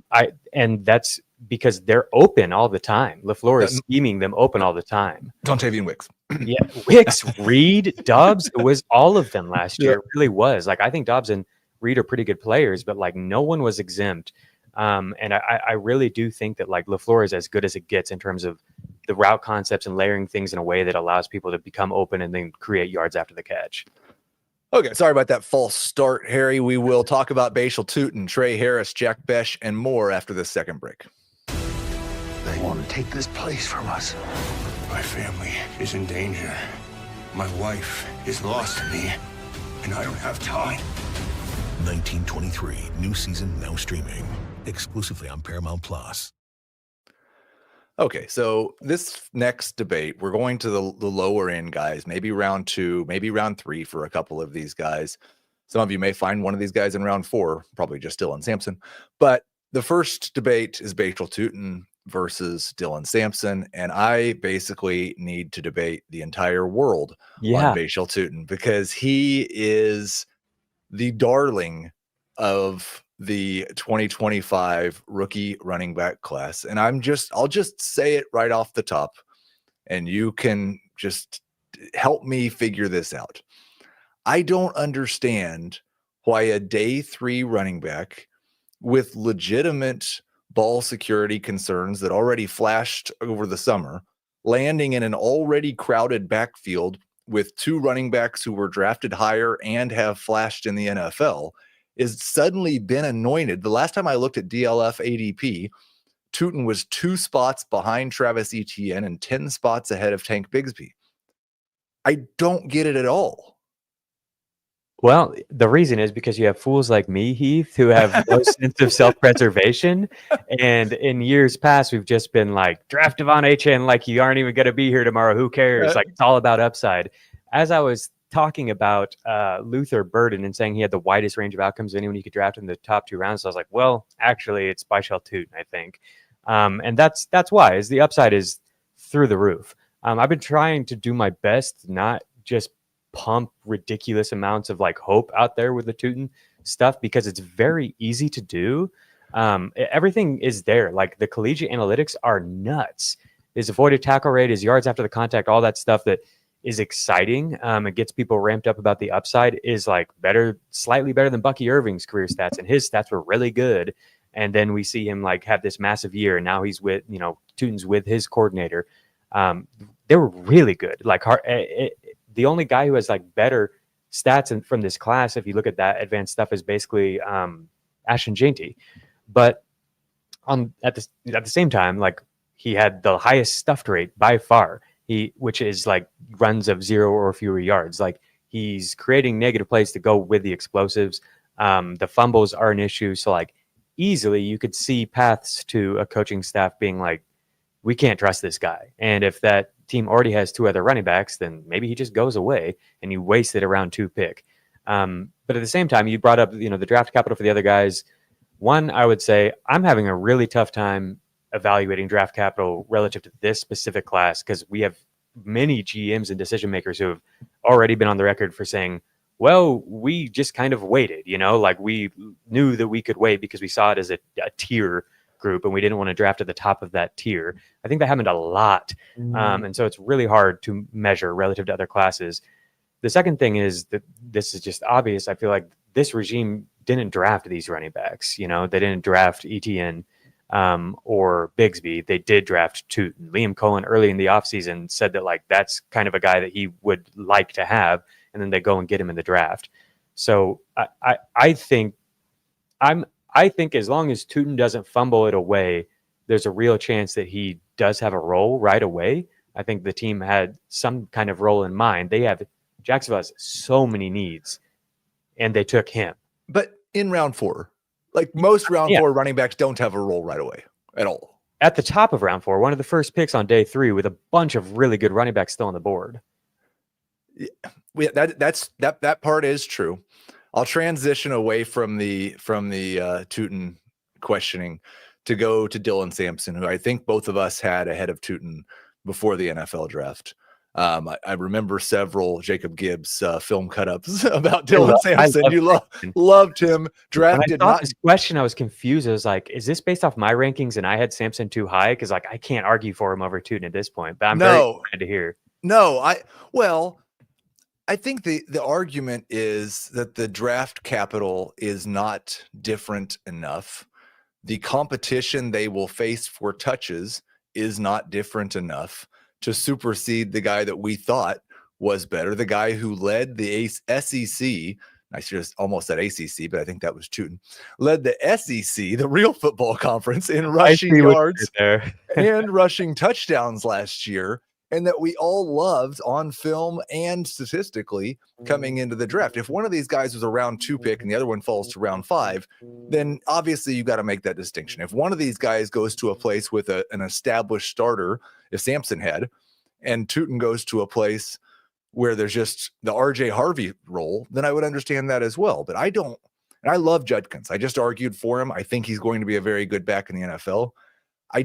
And that's because they're open all the time. LaFleur is scheming them open all the time. Dontavian Wicks. Yeah, Wicks, Reed, Doubs, it was all of them last year. It really was. Like, I think Doubs and Reed are pretty good players, but like no one was exempt. And I really do think that like LaFleur is as good as it gets in terms of the route concepts and layering things in a way that allows people to become open and then create yards after the catch. Okay, sorry about that false start, Harry. We will talk about Bhayshul, Tuten, Trey Harris, Jack Bech, and more after this second break. They want to take this place from us. My family is in danger. My wife is lost to me, and I don't have time. 1923, new season now streaming exclusively on Paramount Plus. Okay, so this next debate, we're going to the lower end guys, maybe round 2, maybe round 3 for a couple of these guys. Some of you may find one of these guys in round 4, probably just Dylan Sampson. But the first debate is Bhayshul Tuten versus Dylan Sampson, and I basically need to debate the entire world on Bhayshul Tuten because he is the darling of the 2025 rookie running back class. And I'll just say it right off the top, and you can just help me figure this out. I don't understand why a day 3 running back with legitimate ball security concerns that already flashed over the summer, landing in an already crowded backfield with 2 running backs who were drafted higher and have flashed in the NFL, is suddenly been anointed. The last time I looked at DLF ADP, Tuten was 2 spots behind Travis Etienne and 10 spots ahead of Tank Bigsby. I don't get it at all. Well, the reason is because you have fools like me, Heath, who have no sense of self-preservation. And in years past, we've just been like, draft Devon Achane like you aren't even going to be here tomorrow. Who cares? Like, it's all about upside. As I was talking about Luther Burden and saying he had the widest range of outcomes of anyone you could draft in the top 2 rounds, so I was like, well, actually, it's Bhayshul Tuten, I think. And that's why, is the upside is through the roof. I've been trying to do my best, not just pump ridiculous amounts of like hope out there with the Tuten stuff, because it's very easy to do. Everything is there. Like the collegiate analytics are nuts. His avoided tackle rate, his yards after the contact, all that stuff that is exciting. It gets people ramped up about the upside, is like better, slightly better than Bucky Irving's career stats. And his stats were really good. And then we see him like have this massive year. And now he's with, Tuten's with his coordinator. They were really good. Like the only guy who has like better stats from this class, if you look at that advanced stuff, is basically Ashton Jeanty. But at the same time, like he had the highest stuffed rate by far. Which is like runs of 0 or fewer yards. Like he's creating negative plays to go with the explosives. The fumbles are an issue. So like easily you could see paths to a coaching staff being like, we can't trust this guy. And if that team already has 2 other running backs, then maybe he just goes away and you wasted a round 2 pick. But at the same time, you brought up, the draft capital for the other guys. One, I would say I'm having a really tough time evaluating draft capital relative to this specific class, because we have many GMs and decision makers who have already been on the record for saying, well, we just kind of waited, like we knew that we could wait because we saw it as a tier group and we didn't want to draft at the top of that tier. I think that happened a lot. And so it's really hard to measure relative to other classes. The second thing is that this is just obvious. I feel like this regime didn't draft these running backs. They didn't draft Etienne or Bigsby. They did draft Tuten. Liam Cohen early in the offseason said that like that's kind of a guy that he would like to have, and then they go and get him in the draft. So I think as long as Tuten doesn't fumble it away, there's a real chance that he does have a role right away. I think the team had some kind of role in mind. Jacksonville has so many needs, and they took him. But in round 4, like most round 4 running backs don't have a role right away at all. At the top of round 4, one of the first picks on day 3 with a bunch of really good running backs still on the board. Yeah, that part is true. I'll transition away from the Tuten questioning to go to Dylan Sampson, who I think both of us had ahead of Tuten before the NFL draft. I remember several Jacob Gibbs film cut-ups about Dylan Sampson. You loved him. Drafted. When I thought this question, I was confused. I was like, is this based off my rankings and I had Sampson too high? Because like I can't argue for him over Tuten at this point. But I'm very excited to hear. No, I think the argument is that the draft capital is not different enough. The competition they will face for touches is not different enough to supersede the guy that we thought was better, the guy who led the SEC. I just almost said ACC, but I think that was Tuten. Led the SEC, the real football conference, in rushing yards and rushing touchdowns last year, and that we all loved on film and statistically coming into the draft. If one of these guys was a round 2 pick and the other one falls to round 5, then obviously you got to make that distinction. If one of these guys goes to a place with an established starter, if Sampson had, and Tuten goes to a place where there's just the RJ Harvey role, then I would understand that as well. But I don't, and I love Judkins. I just argued for him. I think he's going to be a very good back in the NFL. I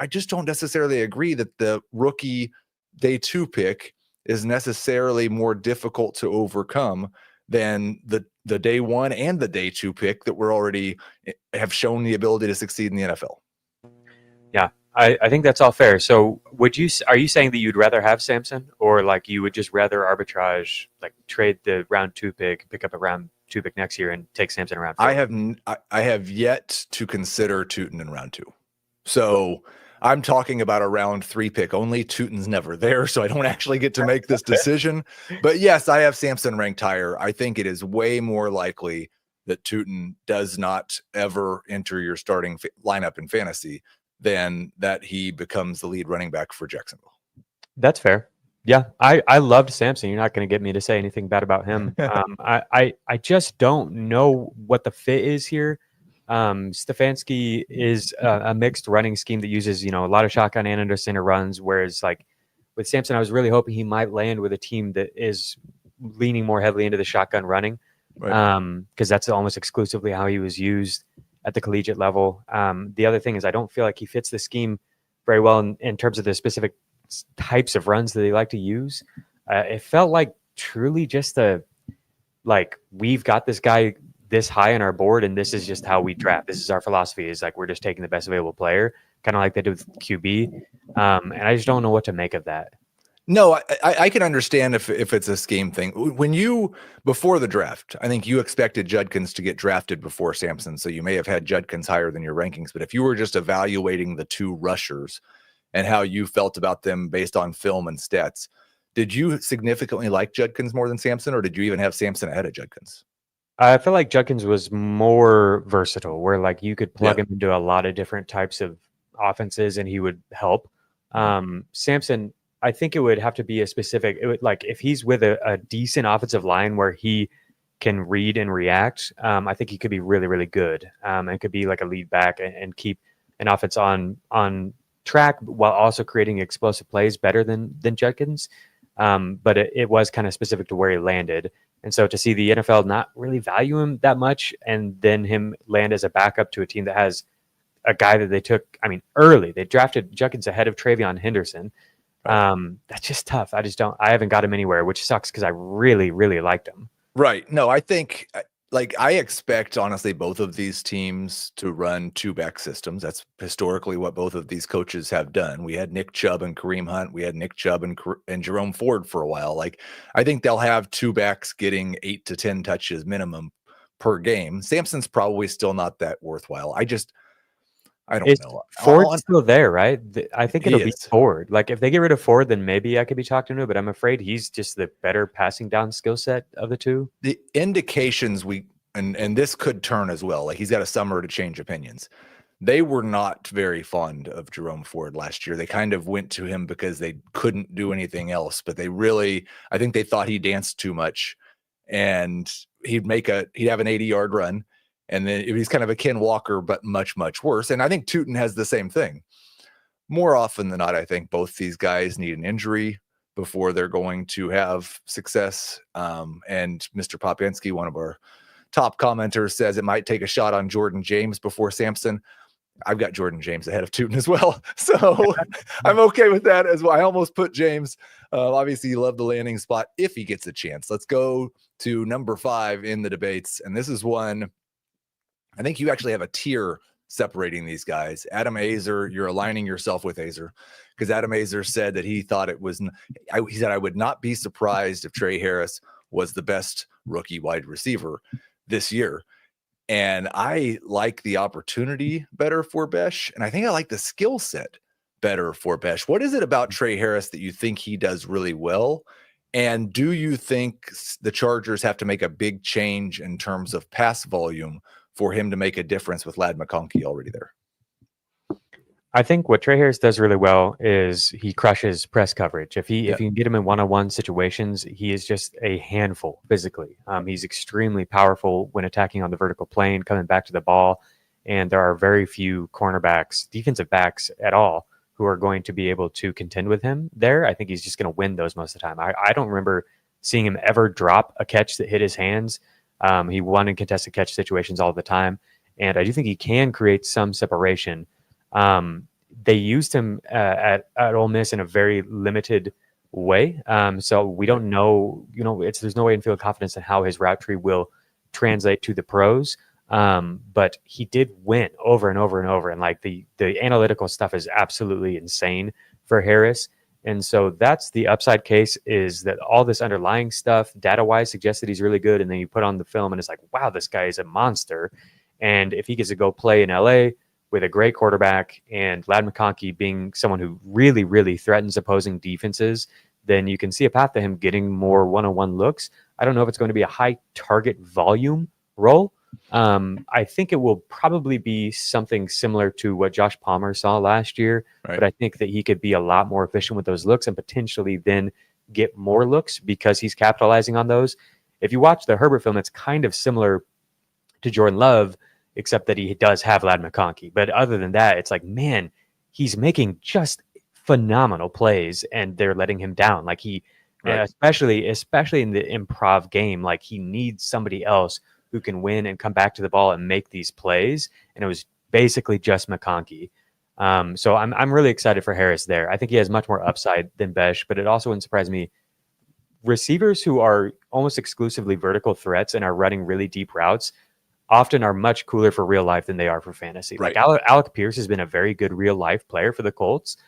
just don't necessarily agree that the rookie day 2 pick is necessarily more difficult to overcome than the day 1 and the day 2 pick that we're already have shown the ability to succeed in the NFL. Yeah, I think that's all fair. So are you saying that you'd rather have Sampson, or like you would just rather arbitrage, like trade the round 2 pick, pick up a round 2 pick next year and take Sampson around 4? I have yet to consider Tuten in round 2. So I'm talking about a round 3 pick only. Tuten's never there, so I don't actually get to make this decision. But yes, I have Sampson ranked higher. I think it is way more likely that Tuten does not ever enter your starting lineup in fantasy than that he becomes the lead running back for Jacksonville. That's fair. Yeah, I loved Sampson. You're not going to get me to say anything bad about him. I just don't know what the fit is here. Stefanski is a mixed running scheme that uses, a lot of shotgun and under center runs, whereas like with Sampson, I was really hoping he might land with a team that is leaning more heavily into the shotgun running, because that's almost exclusively how he was used at the collegiate level. The other thing is I don't feel like he fits the scheme very well in terms of the specific types of runs that they like to use. It felt like truly just we've got this guy this high on our board and this is just how we draft. This is our philosophy, is like we're just taking the best available player, kind of like they do with QB. And I just don't know what to make of that. No, I can understand if it's a scheme thing. When before the draft, I think you expected Judkins to get drafted before Sampson, so you may have had Judkins higher than your rankings. But if you were just evaluating the two rushers and how you felt about them based on film and stats, did you significantly like Judkins more than Sampson, or did you even have Sampson ahead of Judkins? I feel like Judkins was more versatile, where like you could plug him into a lot of different types of offenses and he would help. Sampson, I think it would have to be a specific, if he's with a decent offensive line where he can read and react, I think he could be really, really good, and could be like a lead back and keep an offense on track while also creating explosive plays better than Judkins. But it was kind of specific to where he landed. And so to see the NFL not really value him that much and then him land as a backup to a team that has a guy that they took, early. They drafted Judkins ahead of TreVeyon Henderson. That's just tough. I haven't got him anywhere, which sucks because I really, really liked him. Right. No, I think I expect honestly both of these teams to run 2-back systems. That's historically what both of these coaches have done. We had Nick Chubb and Kareem Hunt. We had Nick Chubb and Jerome Ford for a while. I think they'll have 2 backs getting 8 to 10 touches minimum per game. Sampson's probably still not that worthwhile. I don't know. Ford's still there, right? I think it'll be Ford. Like if they get rid of Ford, then maybe I could be talking to him, but I'm afraid he's just the better passing down skill set of the two. The indications and this could turn as well. Like he's got a summer to change opinions. They were not very fond of Jerome Ford last year. They kind of went to him because they couldn't do anything else, but I think they thought he danced too much and he'd have an 80-yard run. And then he's kind of a Ken Walker, but much, much worse. And I think Tuten has the same thing. More often than not, I think both these guys need an injury before they're going to have success. And Mr. Popinski, one of our top commenters, says it might take a shot on Jordan James before Sampson. I've got Jordan James ahead of Tuten as well. So I'm okay with that as well. I almost put James. Obviously, you love the landing spot if he gets a chance. Let's go to number 5 in the debates. And this is one I think you actually have a tier separating these guys. Adam Azer, you're aligning yourself with Azer because Adam Azer said that he thought he said, I would not be surprised if Trey Harris was the best rookie wide receiver this year. And I like the opportunity better for Bech. And I think I like the skill set better for Bech. What is it about Trey Harris that you think he does really well? And do you think the Chargers have to make a big change in terms of pass volume for him to make a difference with Ladd McConkey already there? I think what Trey Harris does really well is he crushes press coverage. If you can get him in one-on-one situations, he is just a handful physically. He's extremely powerful when attacking on the vertical plane, coming back to the ball. And there are very few cornerbacks, defensive backs at all, who are going to be able to contend with him there. I think he's just going to win those most of the time. I don't remember seeing him ever drop a catch that hit his hands. He won in contested catch situations all the time. And I do think he can create some separation. They used him at Ole Miss in a very limited way. So we don't know, there's no way in field confidence in how his route tree will translate to the pros. But he did win over and over and over. And like the analytical stuff is absolutely insane for Harris. And so that's the upside case, is that all this underlying stuff data-wise suggests that he's really good. And then you put on the film and it's like, wow, this guy is a monster. And if he gets to go play in LA with a great quarterback and Ladd McConkey being someone who really, really threatens opposing defenses, then you can see a path to him getting more one-on-one looks. I don't know if it's going to be a high target volume role. I think it will probably be something similar to what Josh Palmer saw last year, Right. but I think that he could be a lot more efficient with those looks and potentially then get more looks because he's capitalizing on those. If you watch the Herbert film, it's kind of similar to Jordan Love, except that he does have Ladd McConkey. But other than that, it's like, man, he's making just phenomenal plays and they're letting him down. Like especially in the improv game, like he needs somebody else who can win and come back to the ball and make these plays. And it was basically just McConkey. So I'm really excited for Harris there. I think he has much more upside than Bech, but it also wouldn't surprise me. Receivers who are almost exclusively vertical threats and are running really deep routes often are much cooler for real life than they are for fantasy. Right. Like Alec Pierce has been a very good real life player for the Colts.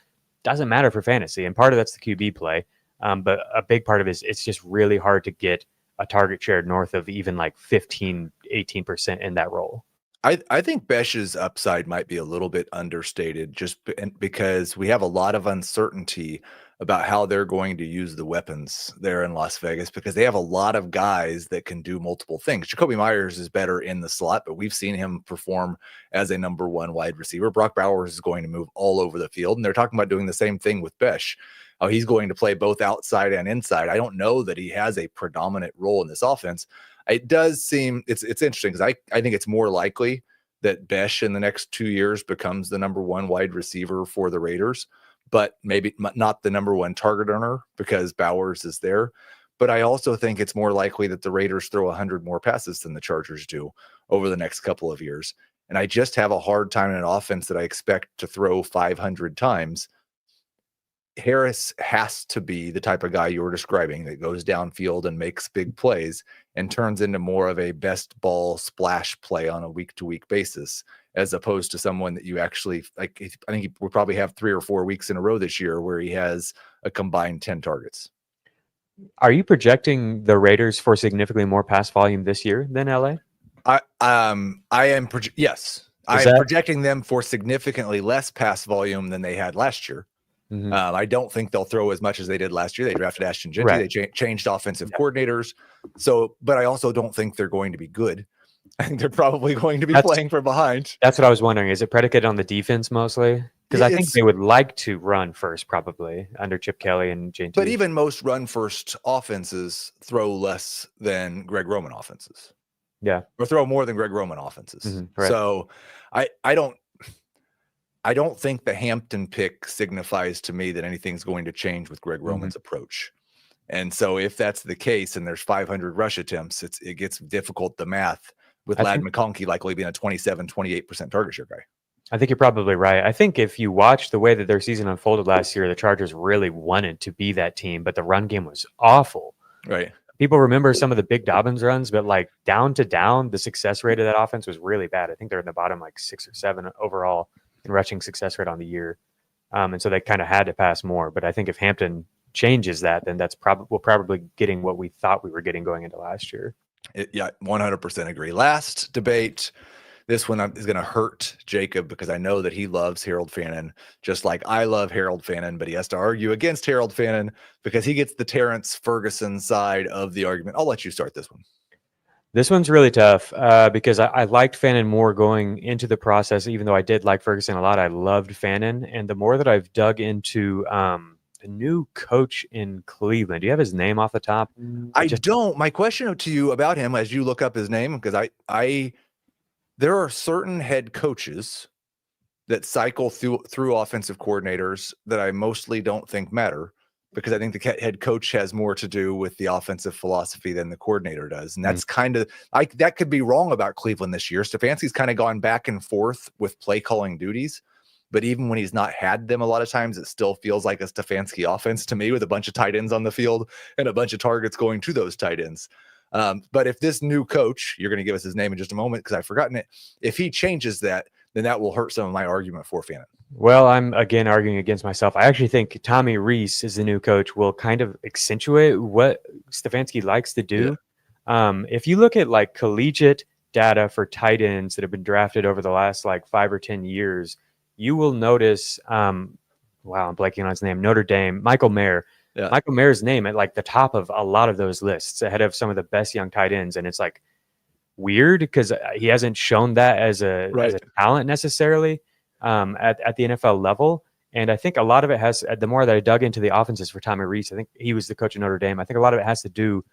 Doesn't matter for fantasy. And part of that's the QB play. But a big part of it is it's just really hard to get a target share north of even like 15, 18% in that role. I think Bech's upside might be a little bit understated just because we have a lot of uncertainty about how they're going to use the weapons there in Las Vegas, because they have a lot of guys that can do multiple things. Jacoby Myers is better in the slot, but we've seen him perform as a number one wide receiver. Brock Bowers is going to move all over the field, and they're talking about doing the same thing with Bech. Oh, he's going to play both outside and inside. I don't know that he has a predominant role in this offense. It does seem it's interesting because I think it's more likely that Bech in the next 2 years becomes the number one wide receiver for the Raiders, but maybe not the number one target earner because Bowers is there. But I also think it's more likely that the Raiders throw 100 more passes than the Chargers do over the next couple of years. And I just have a hard time in an offense that I expect to throw 500 times. Harris has to be the type of guy you were describing that goes downfield and makes big plays and turns into more of a best ball splash play on a week-to-week basis, as opposed to someone that you actually like. I think he will probably have 3 or 4 weeks in a row this year where he has a combined 10 targets. Are you projecting the Raiders for significantly more pass volume this year than LA? I am yes. I am projecting them for significantly less pass volume than they had last year. Mm-hmm. I don't think they'll throw as much as they did last year. They drafted Ashton Genty. Right. They changed offensive coordinators. So, but I also don't think they're going to be good. I think they're probably going to be playing from behind. That's what I was wondering. Is it predicated on the defense mostly? Because I think they would like to run first, probably under Chip Kelly and JT. But even most run first offenses throw less than Greg Roman offenses. Yeah, or throw more than Greg Roman offenses. Mm-hmm. Right. So I don't think the Hampton pick signifies to me that anything's going to change with Greg Roman's approach. And so if that's the case and there's 500 rush attempts, it gets difficult, the math, with Ladd McConkey likely being a 27, 28% target share guy. I think you're probably right. I think if you watch the way that their season unfolded last year, the Chargers really wanted to be that team, but the run game was awful. Right. People remember some of the big Dobbins runs, but like down to down, the success rate of that offense was really bad. I think they're in the bottom like 6 or 7 overall in rushing success rate on the year. And so they kind of had to pass more. But I think if Hampton changes that, then we're probably getting what we thought we were getting going into last year. Yeah, 100% agree. Last debate. This one is going to hurt Jacob because I know that he loves Harold Fannin, just like I love Harold Fannin, but he has to argue against Harold Fannin because he gets the Terrance Ferguson side of the argument. I'll let you start this one. This one's really tough because I liked Fannin more going into the process, even though I did like Ferguson a lot. I loved Fannin. And the more that I've dug into the new coach in Cleveland, do you have his name off the top? I don't. My question to you about him, as you look up his name, because there are certain head coaches that cycle through offensive coordinators that I mostly don't think matter, because I think the head coach has more to do with the offensive philosophy than the coordinator does. And that's kind of that could be wrong about Cleveland this year. Stefanski's kind of gone back and forth with play calling duties, but even when he's not had them, a lot of times it still feels like a Stefanski offense to me, with a bunch of tight ends on the field and a bunch of targets going to those tight ends. But if this new coach, you're going to give us his name in just a moment because I've forgotten it, if he changes that, then that will hurt some of my argument for Fannin. Well, I'm again arguing against myself. I actually think Tommy Rees as the new coach will kind of accentuate what Stefanski likes to do. If you look at like collegiate data for tight ends that have been drafted over the last like 5 or 10 years, you will notice, I'm blanking on his name, Notre Dame, Michael Mayer. Yeah. Michael Mayer's name at like the top of a lot of those lists, ahead of some of the best young tight ends. And it's like weird because he hasn't shown that as a talent necessarily at the NFL level. And I think a lot of it has, the more that I dug into the offenses for Tommy Rees, I think he was the coach of Notre Dame. I think a lot of it has to do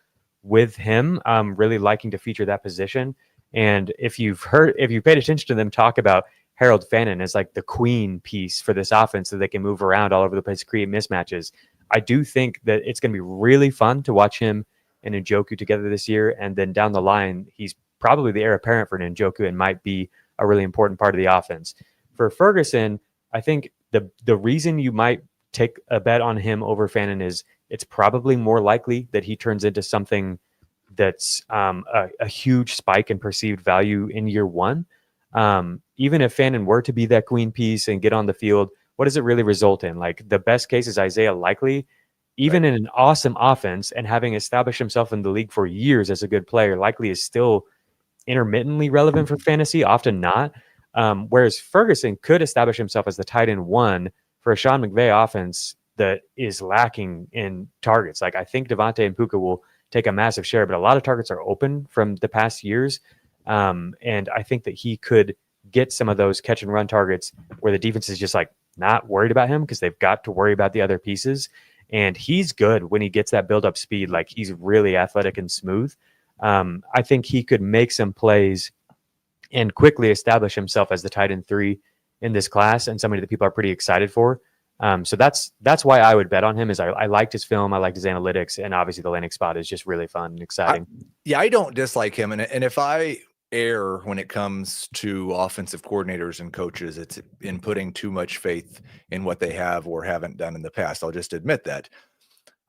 with him really liking to feature that position. And if you've paid attention to them talk about Harold Fannin as like the queen piece for this offense so they can move around all over the place, create mismatches, I do think that it's going to be really fun to watch him and Njoku together this year. And then down the line, he's probably the heir apparent for Njoku and might be a really important part of the offense. For Ferguson, I think the reason you might take a bet on him over Fannin is it's probably more likely that he turns into something that's a huge spike in perceived value in year one. Even if Fannin were to be that queen piece and get on the field, what does it really result in? Like the best case is Isaiah Likely, even in an awesome offense and having established himself in the league for years as a good player, Likely is still intermittently relevant for fantasy, often not. Whereas Ferguson could establish himself as the tight end one for a Sean McVay offense that is lacking in targets. Like I think Devontae and Puka will take a massive share, but a lot of targets are open from the past years. And I think that he could get some of those catch and run targets where the defense is just like not worried about him because they've got to worry about the other pieces. And he's good when he gets that build up speed. Like he's really athletic and smooth. I think he could make some plays and quickly establish himself as the tight end 3 in this class and somebody that people are pretty excited for. So that's why I would bet on him. Is I liked his film, I liked his analytics, and obviously the landing spot is just really fun and exciting. I don't dislike him, and if I err when it comes to offensive coordinators and coaches, it's in putting too much faith in what they have or haven't done in the past. I'll just admit that.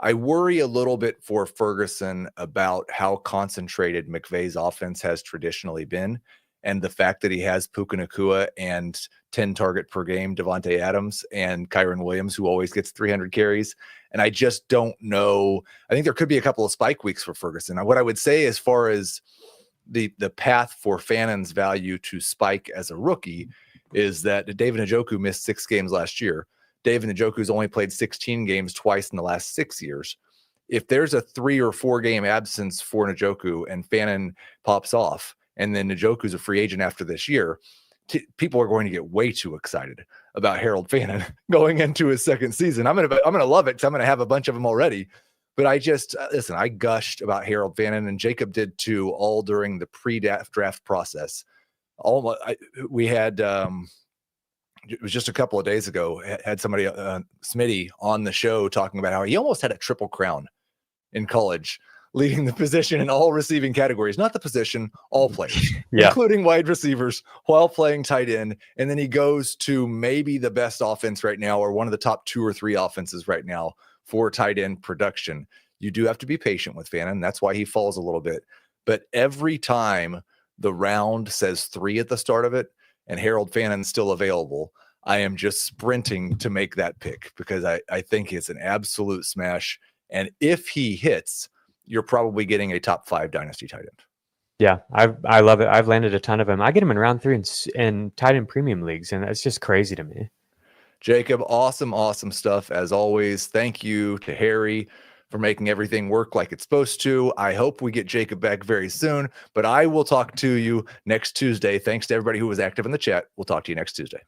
I worry a little bit for Ferguson about how concentrated McVay's offense has traditionally been, and the fact that he has Puka Nacua and 10 target per game Devontae Adams and Kyron Williams, who always gets 300 carries. And I just don't know. I think there could be a couple of spike weeks for Ferguson. What I would say as far as the path for Fannin's value to spike as a rookie is that David Njoku missed 6 games last year. David Njoku's only played 16 games twice in the last 6 years. If there's a 3 or 4 game absence for Njoku and Fannin pops off, and then Njoku's a free agent after this year, people are going to get way too excited about Harold Fannin going into his second season. I'm gonna love it because I'm gonna have a bunch of them already. But I just listen. I gushed about Harold Fannin, and Jacob did too, all during the pre-draft process. We had it was just a couple of days ago. Had somebody Smitty on the show talking about how he almost had a triple crown in college, leading the position in all receiving categories, not the position, all players, including wide receivers, while playing tight end. And then he goes to maybe the best offense right now, or one of the top 2 or 3 offenses right now for tight end production. You do have to be patient with Fannin. That's why he falls a little bit. But every time the round says 3 at the start of it and Harold Fannin's still available, I am just sprinting to make that pick because I think it's an absolute smash. And if he hits, you're probably getting a top 5 dynasty tight end. Yeah, I love it. I've landed a ton of them. I get him in round 3 in tight end premium leagues, and that's just crazy to me. Jacob, awesome stuff as always. Thank you to Harry for making everything work like it's supposed to. I hope we get Jacob back very soon, but I will talk to you next Tuesday. Thanks to everybody who was active in the chat. We'll talk to you next Tuesday.